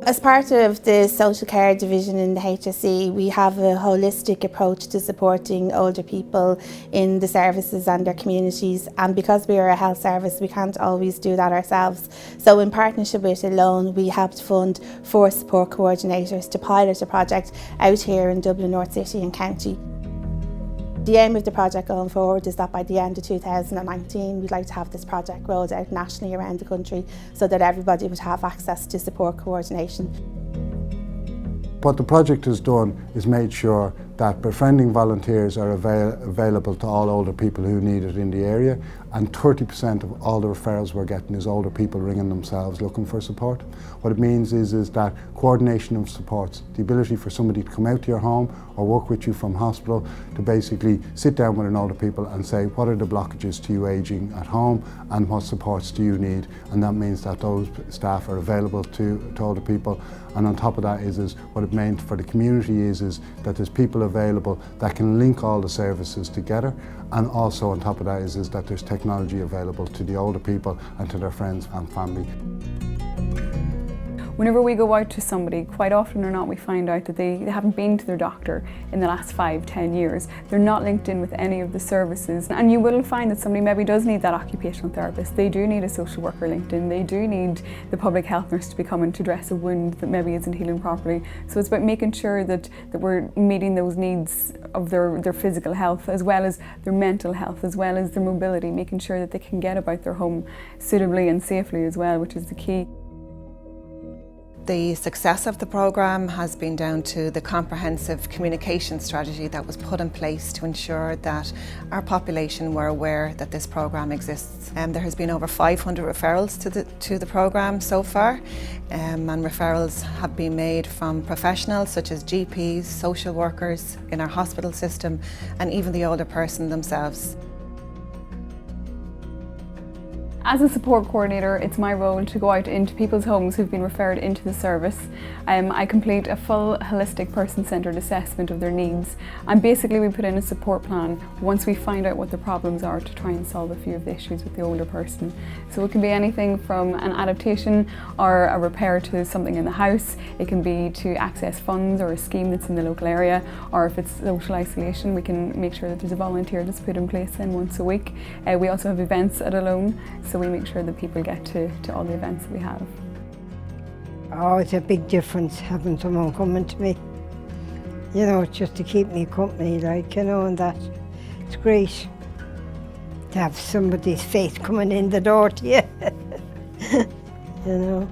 As part of the social care division in the HSE, we have a holistic approach to supporting older people in the services and their communities, and because we are a health service we can't always do that ourselves. So in partnership with Alone, we helped fund 4 support coordinators to pilot a project out here in Dublin North City and County. The aim of the project going forward is that by the end of 2019 we'd like to have this project rolled out nationally around the country so that everybody would have access to support coordination. What the project has done is made sure that befriending volunteers are available to all older people who need it in the area, and 30% of all the referrals we're getting is older people ringing themselves looking for support. What it means is that coordination of supports, the ability for somebody to come out to your home or work with you from hospital to basically sit down with an older people and say, what are the blockages to you ageing at home and what supports do you need? And that means that those staff are available to older people. And on top of that is what it meant for the community is that there's people available that can link all the services together, and also on top of that is that there's technology available to the older people and to their friends and family. Whenever we go out to somebody, quite often or not we find out that they haven't been to their doctor in the last 5-10 years. They're not linked in with any of the services, and you will find that somebody maybe does need that occupational therapist. They do need a social worker linked in. They do need the public health nurse to be coming to dress a wound that maybe isn't healing properly. So it's about making sure that we're meeting those needs of their physical health as well as their mental health, as well as their mobility, making sure that they can get about their home suitably and safely as well, which is the key. The success of the programme has been down to the comprehensive communication strategy that was put in place to ensure that our population were aware that this programme exists. There has been over 500 referrals to the programme so far, and referrals have been made from professionals such as GPs, social workers in our hospital system, and even the older person themselves. As a support coordinator, it's my role to go out into people's homes who've been referred into the service. I complete a full holistic person-centred assessment of their needs, and basically we put in a support plan once we find out what the problems are to try and solve a few of the issues with the older person. So it can be anything from an adaptation or a repair to something in the house. It can be to access funds or a scheme that's in the local area, or if it's social isolation we can make sure that there's a volunteer that's put in place then once a week. We also have events at Alone, so we make sure that people get to all the events that we have. Oh, it's a big difference having someone coming to me. You know, just to keep me company, like, you know, and that. It's great to have somebody's face coming in the door to you. You know.